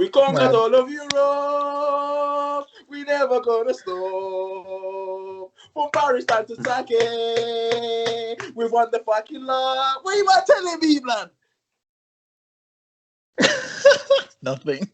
We conquered all of Europe. We never gonna stop. From Paris down to Turkey, we won the fucking lot. What you about telling me, blood? Nothing.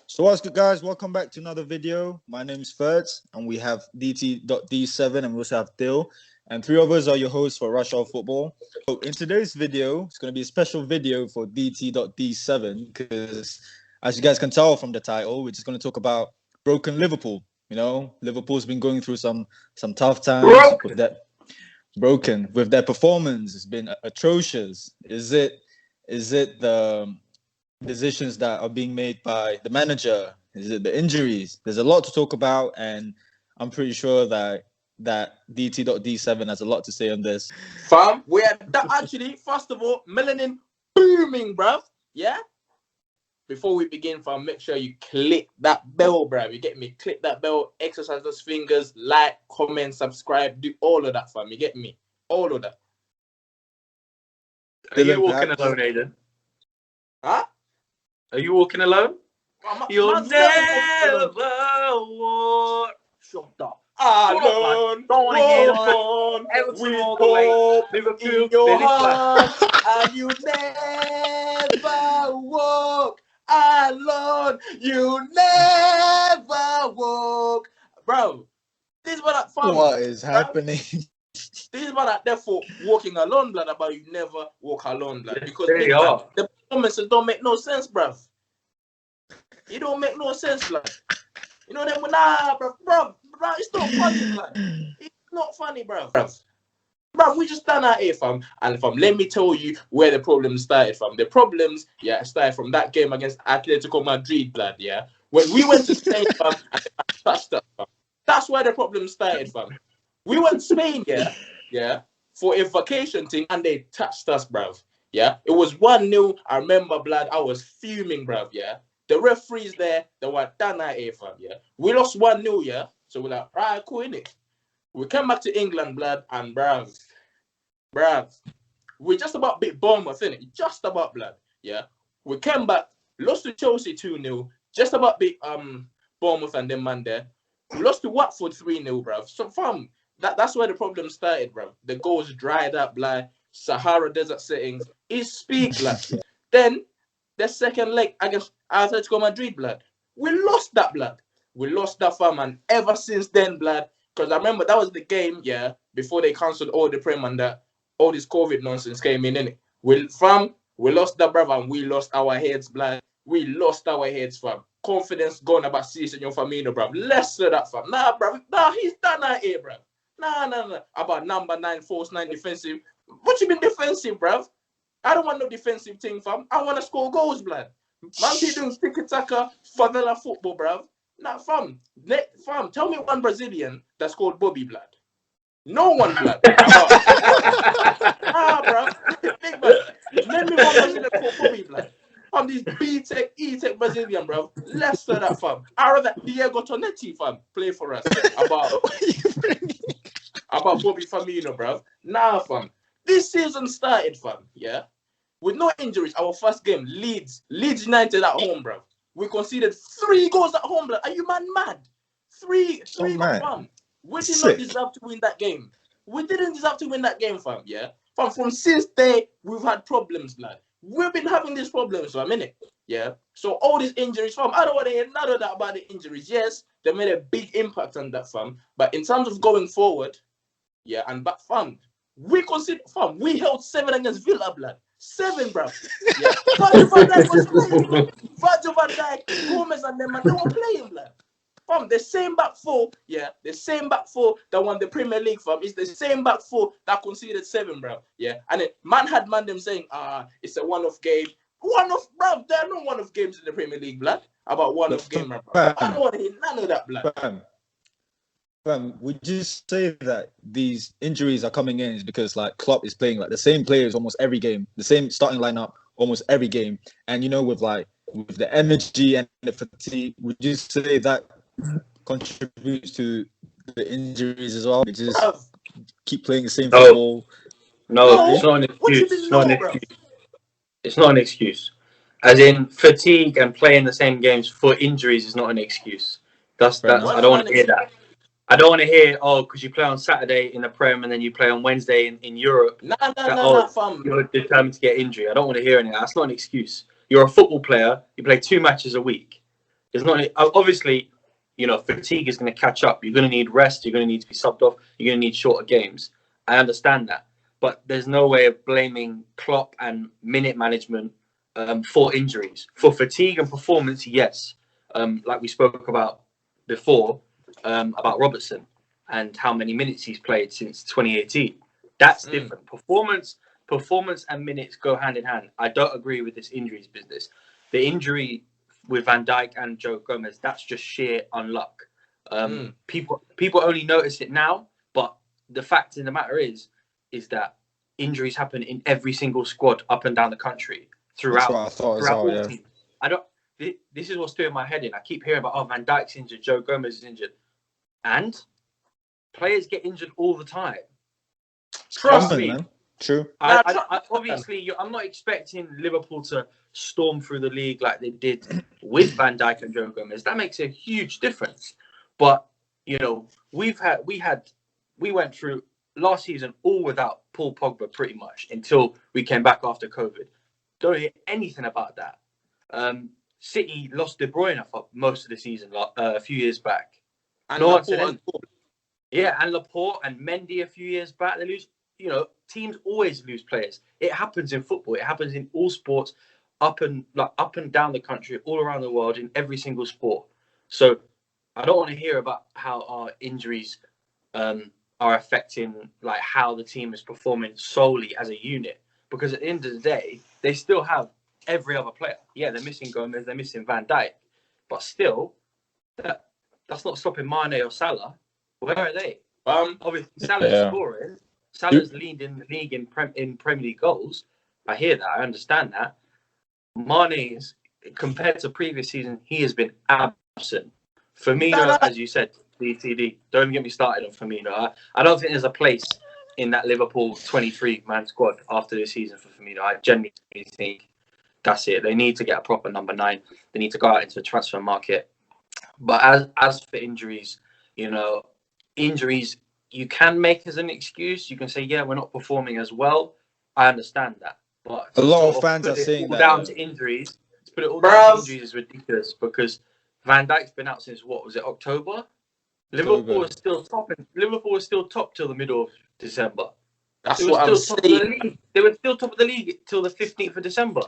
So what's good, guys? Welcome back to another video. My name is FIRDS, and we have DT.D7, and we also have DILL. And three of us are your hosts for Rush Hour Football. So in today's video, it's going to be a special video for DT.D7 because, as you guys can tell from the title, we're just going to talk about broken Liverpool. You know, Liverpool's been going through some tough times with their performance. It's been atrocious. Is it the decisions that are being made by the manager? Is it the injuries? There's a lot to talk about, and I'm pretty sure that DT.D7 has a lot to say on this. Fam, actually, first of all, melanin booming, bruv. Yeah? Before we begin, fam, make sure you click that bell, bruv. You get me? Click that bell, exercise those fingers, like, comment, subscribe, do all of that, fam. You get me? All of that. Are you walking alone, Aiden? Huh? Are you walking alone? You'll never walk. Shut up. Alone. Don't want to hear on. Everton all the way. Liverpool In your heart, and you never walk alone. You never walk, bro. This is what What is happening? This is what I therefore walking alone, blood. About you never walk alone, blood. Because the performances don't make no sense, bruv. It don't make no sense, blood. You know them? Nah, bruv. It's not funny, blood. It's not funny, bruv. Bruv, we just done out here, fam. And fam, let me tell you where the problems started from. The problems, started from that game against Atletico Madrid, blood. Yeah, when we went to Spain, fam, and they touched us, fam. That's where the problem started, fam. We went to Spain, for a vacation thing, and they touched us, bruv. Yeah, it was 1-0. I remember, blood. I was fuming, bruv. Yeah, the referees there, they were done out here, fam. Yeah, we lost 1-0. Yeah, so we're like, right, cool, innit? We came back to England, blood, and bruv, we just about beat Bournemouth, innit? Just about, blood. Yeah, we came back, lost to Chelsea 2-0, just about beat Bournemouth and them man there. We lost to Watford 3-0, bruv. So, fam. That's where the problem started, bro. The goals dried up, like Sahara Desert settings. It speak, blood. Then the second leg against Atletico Madrid, blood. We lost that, blood. We lost that, fam, and ever since then, blood. Because I remember that was the game, before they cancelled all the Prem and that all this COVID nonsense came in, innit? We lost that, brother, and we lost our heads, blood. We lost our heads, fam. Confidence gone about Season Firmino, bruv. Less of that, fam. Nah, bruv. Nah, he's done out here, bruv. Nah. About number 9, false 9 defensive. What you been defensive, bruv? I don't want no defensive thing, fam. I want to score goals, blood. Man, be doing tiki-taka, favela football, bruv. Nah, fam. Tell me one Brazilian that's called Bobby, blood. No one, blood. Bruv. Big blood. Name me one Brazilian called Bobby, blood. Fam, this B-Tech, E-Tech Brazilian, bruv. Less of that, fam. I rather Diego Tonetti, fam, play for us. About Bobby Firmino, bruv. Nah, fam. This season started, fam, with no injuries. Our first game, Leeds United at home, bruv. We conceded 3 goals at home, blood. Are you mad? 3 goals, fam. We did not deserve to win that game. We didn't deserve to win that game, fam, Fam, from since day, we've had problems, blood. We've been having these problems, fam, innit? So all these injuries, fam, I don't want to hear none of that about the injuries. Yes, they made a big impact on that, fam. But in terms of going forward, fam, we held 7 against Villa, blood. 7, bruv. Virgil van Dijk was playing. Virgil van Dijk, Gomez and them, and they were playing, blood. Fam, the same back four, the same back four that won the Premier League, fam, is the same back four that conceded 7, bruv. And then man them saying, it's a one-off game. One-off, bruv. There are no one-off games in the Premier League, blood. About one-off game, bruv. I don't want to hear none of that, blood. Would you say that these injuries are coming in is because like Klopp is playing like the same players almost every game, the same starting lineup almost every game, and with the energy and the fatigue, would you say that contributes to the injuries as well. They just Bruv. keep playing the same No. football. No, it's not an What do you excuse. mean It's not an no, bro? excuse. It's not an excuse. As in, fatigue and playing the same games for injuries is not an excuse. That's Fair that. enough. I don't want to hear that. I don't want to hear, oh, because you play on Saturday in the Prem and then you play on Wednesday in Europe. Nah, fam. You're determined to get injury. I don't want to hear any of that. That's not an excuse. You're a football player. You play 2 matches a week. There's not obviously, fatigue is going to catch up. You're going to need rest. You're going to need to be subbed off. You're going to need shorter games. I understand that, but there's no way of blaming Klopp and minute management for injuries. For fatigue and performance, yes. Like we spoke about before, about Robertson and how many minutes he's played since 2018. That's different. Performance and minutes go hand in hand. I don't agree with this injuries business. The injury with Van Dijk and Joe Gomez, that's just sheer unluck. People only notice it now, but the fact in the matter is that injuries happen in every single squad up and down the country throughout. That's what I thought as all well, teams. This is what's doing my head in. I keep hearing about, Van Dijk's injured, Joe Gomez is injured. And players get injured all the time. Trust me. Man. True. Obviously, I'm not expecting Liverpool to storm through the league like they did with Van Dijk and Joe Gomez. That makes a huge difference. But we went through last season all without Paul Pogba pretty much until we came back after COVID. Don't hear anything about that. City lost De Bruyne for most of the season a few years back. And no one said Laporte. Yeah, and Laporte and Mendy a few years back. They lose. Teams always lose players. It happens in football. It happens in all sports, up and down the country, all around the world, in every single sport. So I don't want to hear about how our injuries are affecting how the team is performing solely as a unit. Because at the end of the day, they still have every other player. Yeah, they're missing Gomez, they're missing Van Dijk, but still, that's not stopping Mane or Salah. Where are they? Obviously, Salah's scoring. Salah's leading the league in Premier League goals. I hear that. I understand that. Mane is, compared to previous season, he has been absent. Firmino, as you said, DTD. Don't even get me started on Firmino. I don't think there's a place in that Liverpool 23-man squad after this season for Firmino. I genuinely think that's it. They need to get a proper number 9. They need to go out into the transfer market. But as for injuries, injuries you can make as an excuse. You can say, yeah, we're not performing as well. I understand that. But a lot of fans are saying that. Down to injuries. To put it all down to injuries is ridiculous because Van Dijk's been out since October? Liverpool was still top. Liverpool was still top till the middle of December. That's what I'm saying. They were still top of the league till the 15th of December.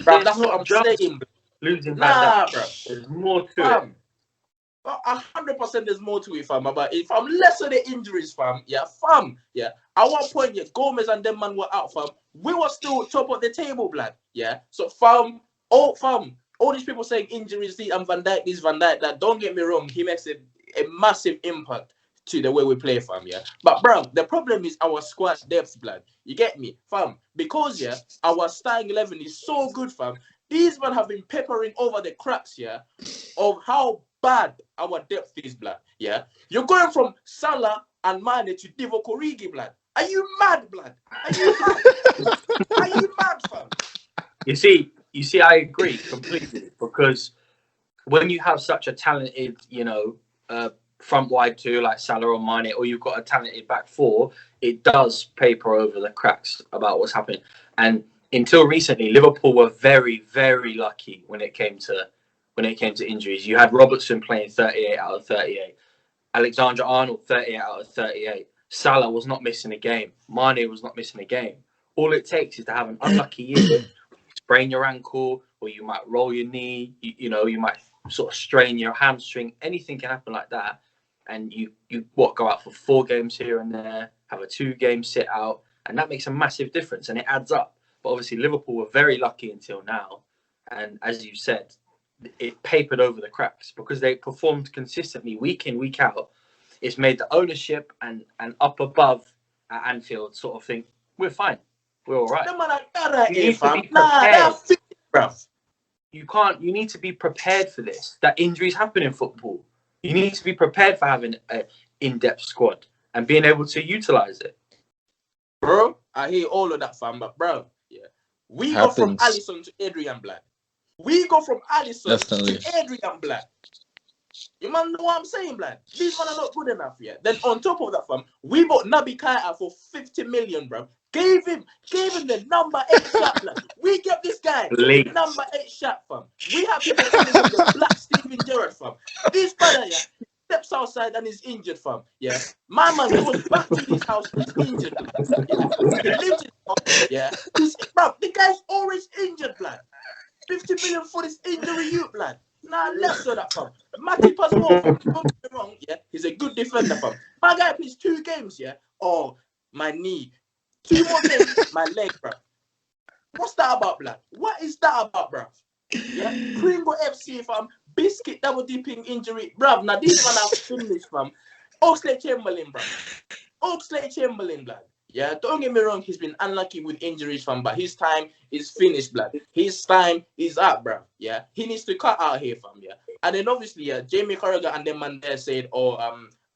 Bro, that's what I'm saying. Losing Van Dijk. Bro. There's more to it. 100% there's more to it, fam. But if I'm less of the injuries, fam, at one point, Gomez and them man were out, fam. We were still top of the table, blood. Yeah. So, all these people saying injuries, and Van Dijk, this, Van Dijk, that. Don't get me wrong, he makes a massive impact to the way we play, fam. Yeah. But bro, the problem is our squad depth, blood. You get me, fam? Because our starting 11 is so good, fam. These men have been peppering over the cracks, of how bad our depth is, blood. Yeah, you're going from Salah and Mane to Divock Origi, blood. Are you mad, blood? Are you mad? Are you mad, fam? You see, I agree completely because when you have such a talented, front wide two like Salah or Mane, or you've got a talented back four, it does paper over the cracks about what's happening. And until recently, Liverpool were very, very lucky when it came to injuries. You had Robertson playing 38 out of 38, Alexander-Arnold 38 out of 38. Salah was not missing a game. Mane was not missing a game. All it takes is to have an unlucky year, sprain your ankle, or you might roll your knee. You might sort of strain your hamstring. Anything can happen like that, and you go out for 4 games here and there, have a 2-game sit out, and that makes a massive difference, and it adds up. But obviously, Liverpool were very lucky until now, and as you said, it papered over the cracks because they performed consistently week in, week out. It's made the ownership and up above at Anfield sort of think, we're fine. We're all right. You need to be prepared. You need to be prepared for this, that injuries happen in football. You need to be prepared for having in-depth squad and being able to utilize it. Bro, I hear all of that, fam, but bro, yeah, we go from Alisson to Adrian Blood. We go from Alisson to Adrian Blood. You man know what I'm saying, blood? These men are not good enough yet. Then on top of that, fam, we bought Naby Keita for 50 million, bro. Gave him the number 8 shot, blood. We get this guy the number 8 shot, fam. We have people calling him the Black Steven Gerrard, fam. This brother, yeah, steps outside and is injured, fam. Yeah, my man goes back to his house, he's injured, blood. Yeah, he lives in house, yeah. Bro, the guy's always injured, blood. 50 million for this injury, you blood. Nah, less of that, fam. Matip as well, fam. Don't get me wrong, yeah. He's a good defender, fam. My guy plays 2 games, yeah. Oh, my knee. 2 more games, my leg, bro. What's that about, blood? What is that about, bro? Yeah, Pringle FC, fam. Biscuit double dipping injury, bro. Now this one I've finished, fam. Oxlade-Chamberlain, bro. Oxlade-Chamberlain, blood. Yeah, don't get me wrong, he's been unlucky with injuries, fam, but his time is finished, blood. His time is up, bro. Yeah, he needs to cut out here, fam. Yeah, and then obviously, yeah, Jamie Carragher and them man there said, oh,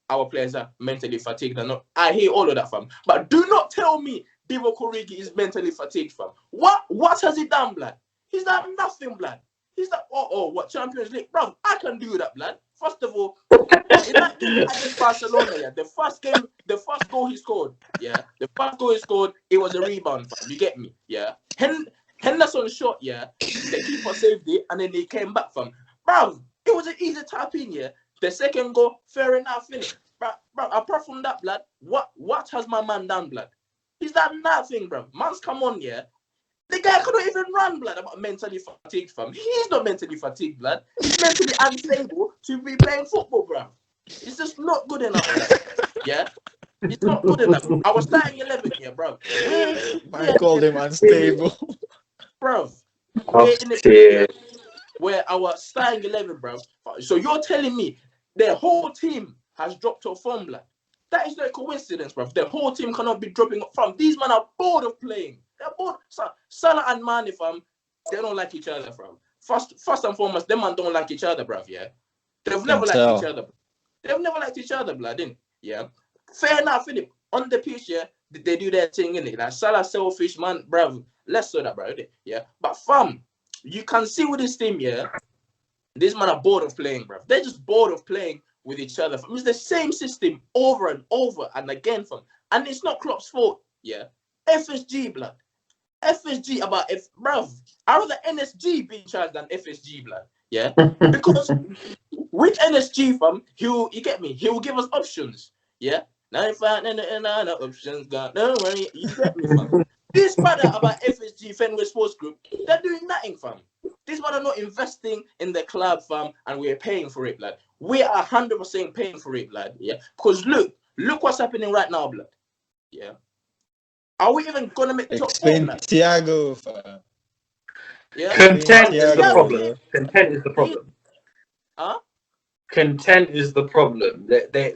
our players are mentally fatigued. And I hear all of that, fam. But do not tell me Divock Origi is mentally fatigued, fam. What has he done, blood? He's done nothing, blood. He's like, what Champions League, bro? I can do that, blood. First of all, in that game against Barcelona, yeah, the first goal he scored, yeah, it was a rebound, fam. You get me, yeah. Henderson shot, yeah, the keeper saved it, and then they came back, fam. Bro, it was an easy tap in, yeah. The second goal, fair enough, innit? Bro, apart from that, blood, what has my man done, blood? He's done nothing, bro. Man's come on, yeah. The guy couldn't even run, blood, about mentally fatigued, fam. He's not mentally fatigued, blood. He's mentally unstable to be playing football, bro. It's just not good enough, blood. Yeah? It's not good enough. I was starting 11 here, bro. I called him unstable. Bro, we're in the period where our starting 11, bro. So you're telling me the whole team has dropped off form, blood? That is no coincidence, bro. The whole team cannot be dropping off from. These men are bored of playing. They're bored. Salah and Mane, fam, they don't like each other, fam. First and foremost, them man don't like each other, bruv, yeah? They've never liked each other. They've never liked each other, blood, innit? Yeah? Fair enough, innit? On the pitch, yeah, they do their thing, innit? Like, Salah selfish, man, bruv. Less so that, bro, innit? Yeah? But, fam, you can see with this team, yeah, these men are bored of playing, bruv. They're just bored of playing with each other, fam. It's the same system over and over and again, fam. And it's not Klopp's fault, yeah? FSG, blood. FSG about bruv. I'd rather NSG be in charge than FSG, blood. Yeah, because with NSG, fam, you get me. He will give us options. Yeah, 95 options. God, don't worry, you get me, fam. This brother about FSG Fenway Sports Group, they're doing nothing, fam. This man are not investing in the club, fam, and we're paying for it, blood. We are 100% paying for it, blood. Yeah, because look what's happening right now, blood. Yeah. Are we even gonna make the top 4? Thiago, fam. Yeah. Content is the problem. Content is the problem. Huh? Content is the problem. They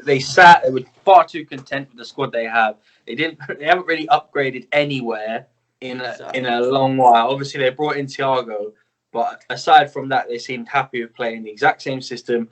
were far too content with the squad they have. They haven't really upgraded anywhere in a long while. Obviously they brought in Thiago, but aside from that, they seemed happy with playing the exact same system.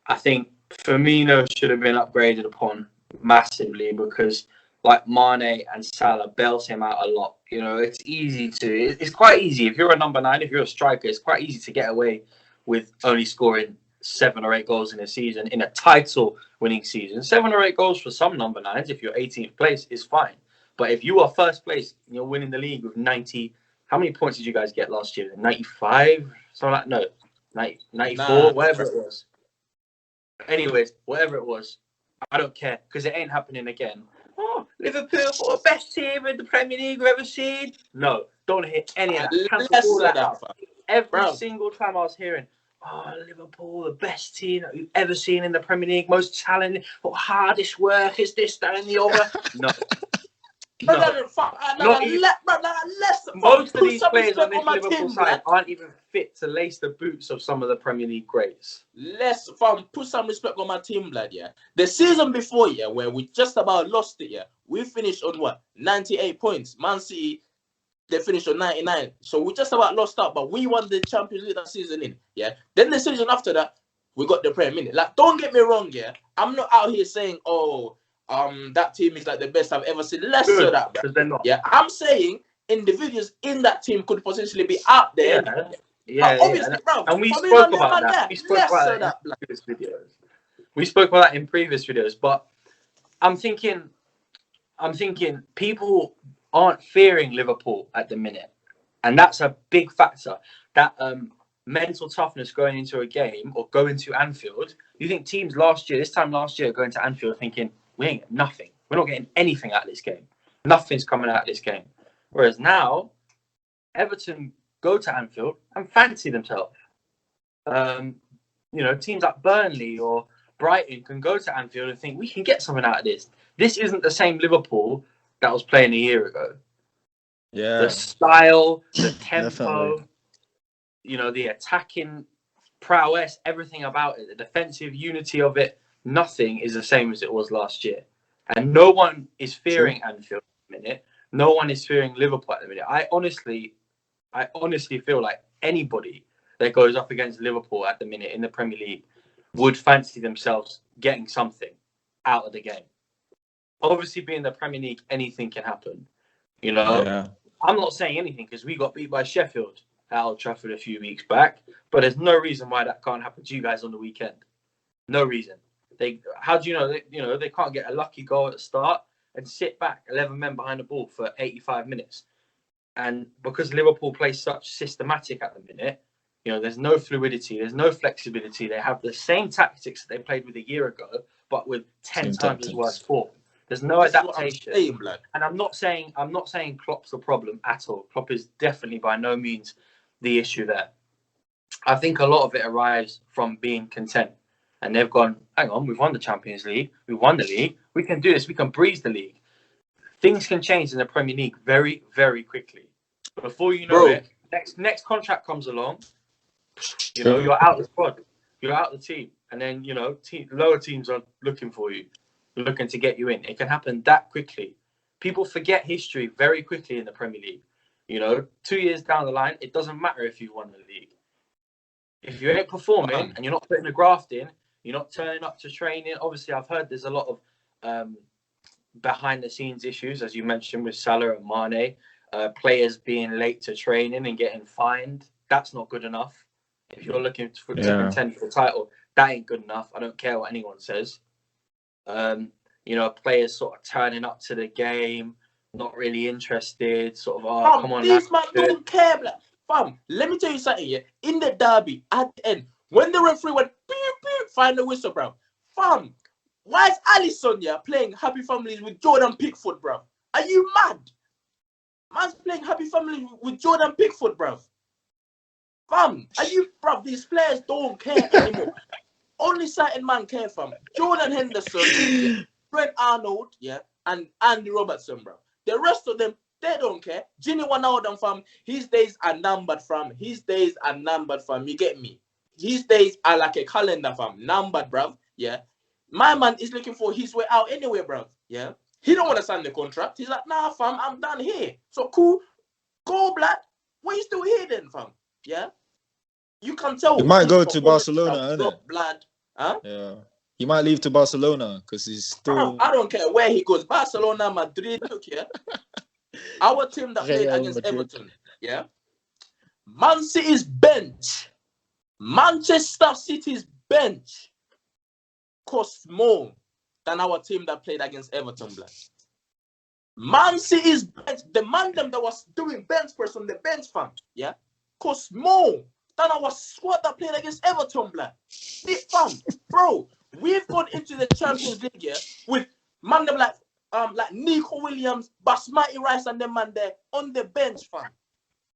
I think Firmino should have been upgraded upon massively because like Mane and Salah bails him out a lot. You know, it's quite easy. If you're a number 9, if you're a striker, it's quite easy to get away with only scoring 7 or 8 goals in a season, in a title-winning season. 7 or 8 goals for some number 9s, if you're 18th place, is fine. But if you are first place, you're winning the league with 90... How many points did you guys get last year? 95? Something like... No, 90, 94, whatever it was. Anyways, whatever it was, I don't care, because it ain't happening again. Oh, Liverpool for the best team in the Premier League we've ever seen. No, don't hear any of that. Cancel all that out. Every single time I was hearing, oh, Liverpool, the best team that you've ever seen in the Premier League, most talented, for hardest work, is this, that, and the other. No. Most of these players on this Liverpool side aren't even fit to lace the boots of some of the Premier League greats. Put some respect on my team, blood, yeah. The season before, yeah, where we just about lost it, yeah, we finished on what? 98 points. Man City, they finished on 99. So we just about lost out, but we won the Champions League that season in, yeah. Then the season after that, we got the Premier League. Like, don't get me wrong, yeah. I'm not out here saying, oh, that team is like the best I've ever seen. Less so that, because they're not. Yeah, I'm saying individuals in that team could potentially be out there. Yeah. Obviously, bro. And we spoke about that. We spoke about that in previous videos. We spoke about that in previous videos, but I'm thinking people aren't fearing Liverpool at the minute, and that's a big factor. That mental toughness going into a game or going to Anfield. You think teams this time last year, going to Anfield thinking we ain't getting nothing. We're not getting anything out of this game. Nothing's coming out of this game. Whereas now, Everton go to Anfield and fancy themselves. Teams like Burnley or Brighton can go to Anfield and think we can get something out of this. This isn't the same Liverpool that was playing a year ago. Yeah. The style, the tempo, Definitely. The attacking prowess, everything about it, the defensive unity of it, nothing is the same as it was last year. And no one is fearing Anfield at the minute. No one is fearing Liverpool at the minute. I honestly feel like anybody that goes up against Liverpool at the minute in the Premier League would fancy themselves getting something out of the game. Obviously, being the Premier League, anything can happen. Yeah. I'm not saying anything because we got beat by Sheffield at Old Trafford a few weeks back, but there's no reason why that can't happen to you guys on the weekend. No reason. How do you know? They can't get a lucky goal at the start and sit back 11 men behind the ball for 85 minutes. And because Liverpool play such systematic at the minute, there's no fluidity, there's no flexibility. They have the same tactics that they played with a year ago, but with 10 times as worse form. There's no adaptation. And I'm not saying Klopp's the problem at all. Klopp is definitely by no means the issue there. I think a lot of it arrives from being content. And they've gone, hang on, we've won the Champions League. We've won the league. We can do this. We can breeze the league. Things can change in the Premier League very, very quickly. Before you know it, next contract comes along. You're out of the squad. You're out of the team. And then, lower teams are looking for you. They're looking to get you in. It can happen that quickly. People forget history very quickly in the Premier League. 2 years down the line, it doesn't matter if you won the league. If you ain't performing and you're not putting the graft in, you're not turning up to training. Obviously, I've heard there's a lot of behind-the-scenes issues, as you mentioned, with Salah and Mane. Players being late to training and getting fined. That's not good enough. If you're looking to contend for the title, that ain't good enough. I don't care what anyone says. Players sort of turning up to the game, not really interested, sort of, come on. These man don't care, blood. Fam, let me tell you something here. In the derby, at the end, when the referee went, beep, beep, final whistle, bro. Fam, why is Alisson playing Happy Families with Jordan Pickford, bro? Are you mad? Man's playing Happy Families with Jordan Pickford, bro. Fam, these players don't care anymore. Only certain man care, fam. Jordan Henderson, Brent Arnold, and Andy Robertson, bro. The rest of them, they don't care. Gini Wijnaldum, fam, his days are numbered, fam. His days are numbered, fam. You get me? His days are like a calendar, fam. Numbered, bro. Yeah. My man is looking for his way out anyway, bro. Yeah. He don't want to sign the contract. He's like, nah, fam, I'm done here. So cool. Go, blood. Why you still here then, fam? Yeah. You can tell. He might go to Barcelona, innit? Blood. Huh? Yeah. He might leave to Barcelona because he's still. I don't care where he goes. Barcelona, Madrid. Look here. Our team that played against Everton. Yeah. Man City's bench. Manchester City's bench costs more than our team that played against Everton, blood. Man City's bench, the man them that was doing bench press on the bench, fam, costs more than our squad that played against Everton, blood. Fam, bro, we've gone into the Champions League with man them like Nico Williams, Basmati Rice, and them man there on the bench, fam.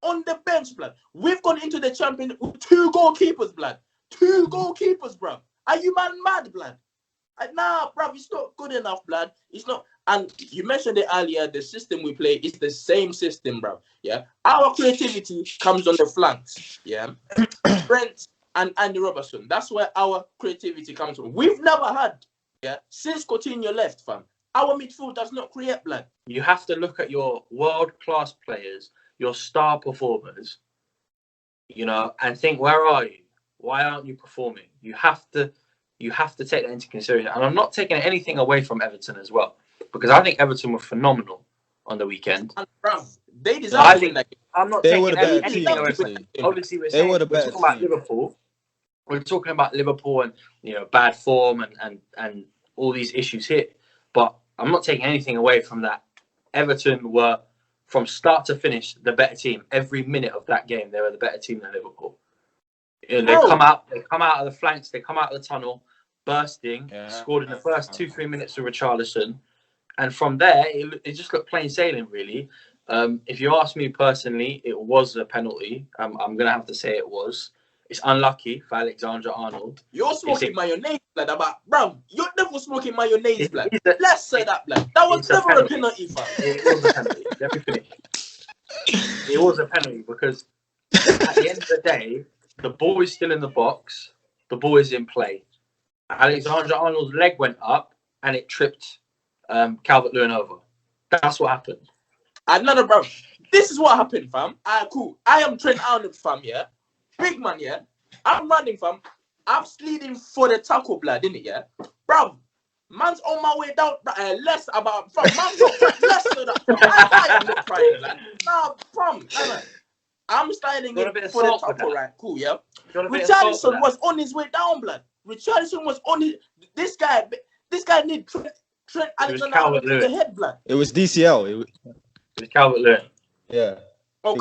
On the bench, blood. We've gone into the Champions League with 2 goalkeepers, blood. 2 goalkeepers, bro. Are you man mad, blood? Nah, bruv, it's not good enough, blood. It's not. And you mentioned it earlier, the system we play is the same system, bro. Yeah. Our creativity comes on the flanks. Yeah. Brent and Andy Robertson. That's where our creativity comes from. We've never had, since Coutinho left, fam. Our midfield does not create, blood. You have to look at your world-class players, your star performers, and think, where are you? Why aren't you performing? You have to take that into consideration. And I'm not taking anything away from Everton as well, because I think Everton were phenomenal on the weekend. And, bro, they deserve to win that game. I'm not They taking were the better anything team, away from honestly. it. Obviously, we're They were the talking better about team. Liverpool. We're talking about Liverpool and, you know, bad form and all these issues here. But I'm not taking anything away from that. Everton were, from start to finish, the better team. Every minute of that game, they were the better team than Liverpool. You know, they come out of the flanks, they come out of the tunnel, bursting, scored in the first 2-3 minutes with Richarlison. And from there, it just looked plain sailing, really. If you ask me personally, it was a penalty. I'm going to have to say it was. It's unlucky for Alexander-Arnold. You're smoking mayonnaise, blood. Bro, you're never smoking mayonnaise, blood. Let's say that, blood. That was never a penalty, fam. It was a penalty. Let me finish. It was a penalty because at the end of the day, the ball is still in the box. The ball is in play. Alexander-Arnold's leg went up and it tripped Calvert-Lewin over. That's what happened. Another, bro. This is what happened, fam. Cool. I am Trent Arnold, fam, yeah? Big man, yeah? I'm running, fam. I'm sleeding for the tackle, blood, innit, yeah? Bro, man's on my way down. Less about, fam. Man's not less than that, fam. I am not crying, blood. Nah, fam. Nah. I'm standing in for the tackle, right? Cool, yeah? Richarlison was on his way down, blood. Richarlison was on his... This guy need Trent Alexander in the head, blood. It was DCL. It was Calvert-Lewin. Yeah. Oh,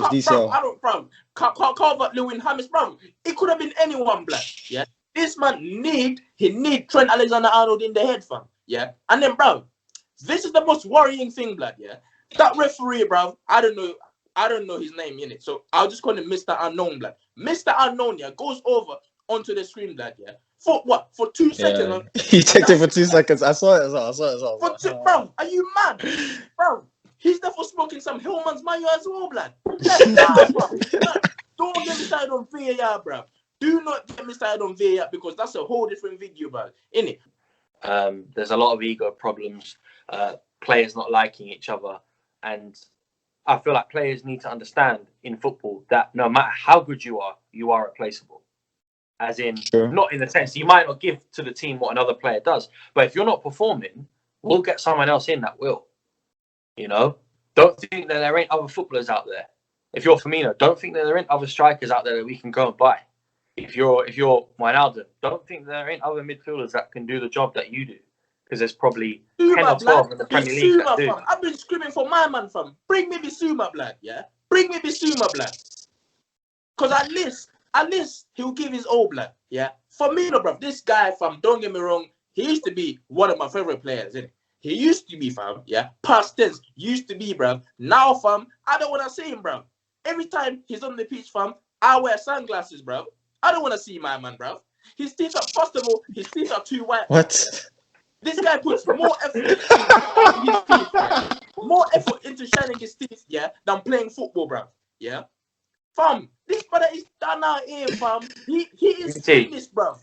Calvert-Lewin, James, bro. It could have been anyone, blood. Yeah. This man need Trent Alexander-Arnold in the head, fam. Yeah. And then, bro, this is the most worrying thing, blood. Yeah. That referee, bro. I don't know his name in it, so I'll just call him Mr. Unknown, blood. Mr. Unknown, yeah, goes over onto the screen, blood. Yeah. For what? For 2 seconds. He checked it for 2 seconds. I saw it as well. Bro, are you mad, bro? He's there for smoking some Hillman's mayo as well, blood. Don't get me started on VAR, bro. Do not get me started on VAR because that's a whole different video, bro. Innit? There's a lot of ego problems, players not liking each other. And I feel like players need to understand in football that no matter how good you are replaceable. As in, not in the sense you might not give to the team what another player does. But if you're not performing, we'll get someone else in that will. You know, don't think that there ain't other footballers out there. If you're Firmino, don't think that there ain't other strikers out there that we can go and buy. If you're Wijnaldum, don't think there ain't other midfielders that can do the job that you do. Because there's probably 10 or 12 in the Premier League that do. I've been screaming for my man, fam. Bring me Bissouma, blood, yeah? Bring me Bissouma, blood. Because at least he'll give his all, blood, yeah? Firmino, bro, this guy, fam, don't get me wrong, he used to be one of my favorite players, innit? He used to be, fam, yeah? Past tense, used to be, bro. Now, fam, I don't want to see him, bro. Every time he's on the pitch, fam, I wear sunglasses, bro. I don't want to see my man, bro. His teeth are, first of all, his teeth are too white. What? This guy puts more effort into his teeth, yeah? More effort into shining his teeth, yeah, than playing football, bro. Yeah? Fam, this brother is done out here, fam. He is finished, bro.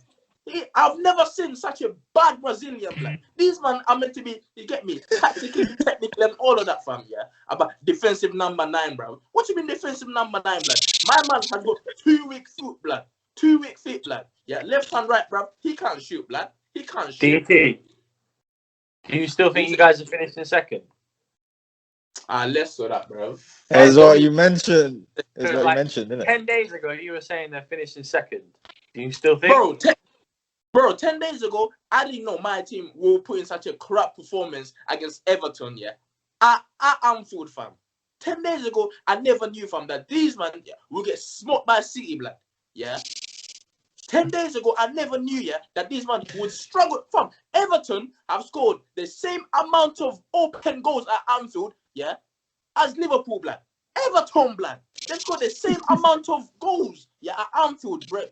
I've never seen such a bad Brazilian, blood. These man are meant to be, you get me, tactically, technically, and all of that, fam, yeah? About defensive number 9, bro. What you mean defensive number 9, blood? My man has got 2 weak foot, blood. 2 weak feet, blood. Yeah, left and right, bro. He can't shoot, blood. He can't shoot. DT, do you still think you guys are finished in second? Less so that, bro. As what you mentioned. As what you mentioned, isn't it? 10 days ago, you were saying they're finished in second. Do you still think? Bro, 10 days ago, I didn't know my team will put in such a crap performance against Everton, yeah? At Anfield, fam. 10 days ago, I never knew, fam, that these men will get smoked by City, blood. Yeah? 10 days ago, I never knew, yeah, that these men would struggle. Fam, Everton have scored the same amount of open goals at Anfield, yeah, as Liverpool, blood. Everton, blood. They've scored the same amount of goals, yeah, at Anfield, bro.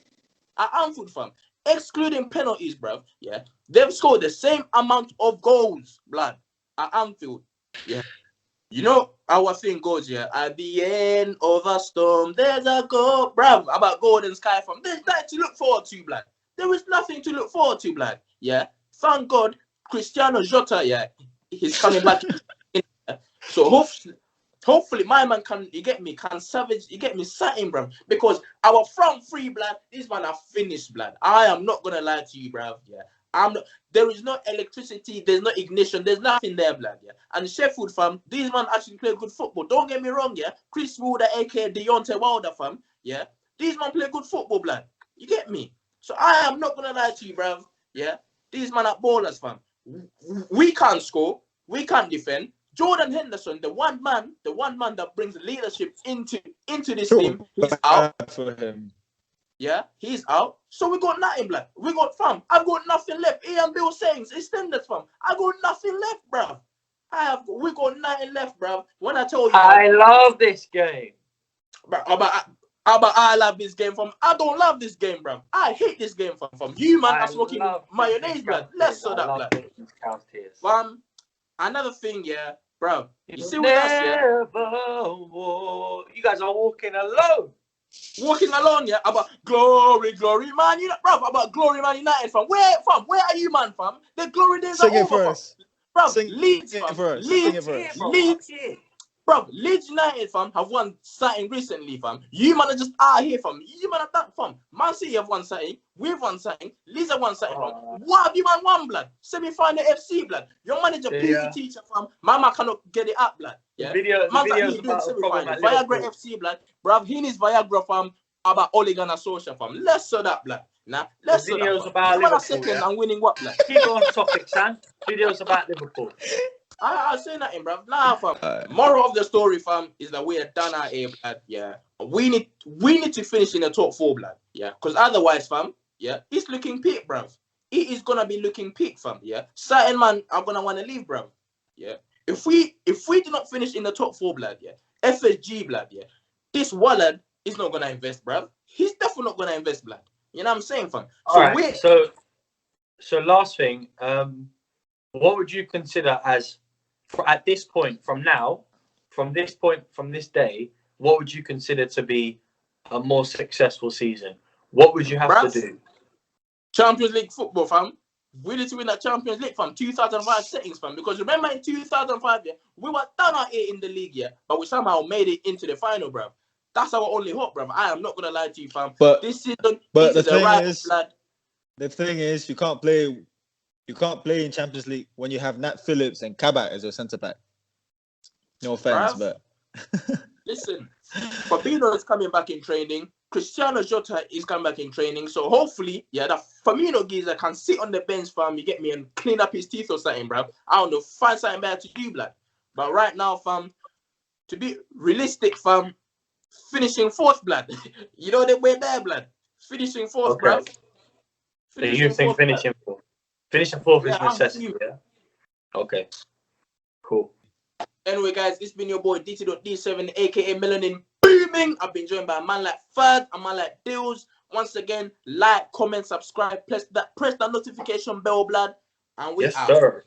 At Anfield, fam. Excluding penalties, bro. Yeah. They've scored the same amount of goals, blood, at Anfield. Yeah. You know our thing goes, yeah. At the end of a storm, there's a goal, bro. About Golden Sky, fam. There's nothing to look forward to, blood. There is nothing to look forward to, blood. Yeah. Thank God, Cristiano Jota, yeah, he's coming back. So hopefully, Hopefully, my man can, you get me, can savage, you get me, something, bruv. Because our front three, blood, these man are finished, blood. I am not gonna lie to you, bruv. Yeah, I'm not. There is no electricity, there's no ignition, there's nothing there, blood. Yeah, and Sheffield, fam, these man actually play good football. Don't get me wrong, yeah. Chris Wilder, aka Deontay Wilder, fam. Yeah, these man play good football, blood. You get me? So I am not gonna lie to you, bruv. Yeah, these man are ballers, fam. We can't score, we can't defend. Jordan Henderson, the one man that brings leadership into this team, he's out. For him. Yeah, he's out. So we got nothing, blood. We got, fam, I've got nothing left. Ian Bill saying, extended, fam. I got nothing left, bruv. We got nothing left, bruv. When I tell you, I love this game. But I love this game, fam. I don't love this game, bruv. I hate this game, fam. You, man, are smoking mayonnaise, blood. Less of that, blood. Fam, another thing, yeah, bro. You see what that's, yeah? You guys are walking alone. Walking alone, yeah. About glory, man. You know, bro. About glory, man United, fam. Where are you, man, fam? The glory days are over, bro. Leeds, fam. Leeds. Bro, Leeds United, fam, have won something recently, fam. You man are just out here, fam. You man are that, fam. Man City have won something. We've won something. Leeds have won something, fam. What have you man won, blood? Semi-final FC, blood. Your manager, PE teacher, fam. Mama cannot get it up, blood. Yeah. The videos about semi-final. Viagra FC, blood. Bro, he needs Viagra, fam. About Ole Gunnar Solskjaer, fam. Less so that, blood. Nah, less so that. Videos about Liverpool. Second and winning what, blood? Keep on topic, Sam. Videos about Liverpool. I'll say nothing, bruv. Nah, fam. Moral of the story, fam, is that we are done out here, blood. Yeah. We need to finish in the top 4, blood. Yeah. Because otherwise, fam, yeah, it's looking peak, bruv. It is gonna be looking peak, fam. Yeah. Certain man are gonna want to leave, bruv. Yeah. If we do not finish in the top 4, blood, yeah, FSG, blood, yeah, this Wallad is not gonna invest, bruv. He's definitely not gonna invest, blood. You know what I'm saying, fam? So last thing, what would you consider as, at this point, from this day, what would you consider to be a more successful season? What would you have to do? Champions League football, fam. We need to win that Champions League, fam. 2005 settings, fam. Because remember in 2005, yeah, we were down out here in the league, yeah, but we somehow made it into the final, bruv. That's our only hope, bruv. I am not gonna lie to you, fam. But this season, the thing is, you can't play in Champions League when you have Nat Phillips and Kabak as your centre back. No offense, but listen, Fabinho is coming back in training. Cristiano Jota is coming back in training. So hopefully, yeah, that Firmino geezer can sit on the bench, fam, you get me, and clean up his teeth or something, bruv. I don't know, find something better to do, blood. But right now, fam, to be realistic, fam, finishing 4th, blood. You know that we're there, blood. Finishing 4th, bruv. So you think finishing 4th? Finishing 4th is necessary, yeah? Okay. Cool. Anyway, guys, it's been your boy DT.D7, aka Melanin Booming. I've been joined by a man like FIRDS, a man like DILL. Once again, like, comment, subscribe, press that notification bell, blood, and we out. Yes, sir.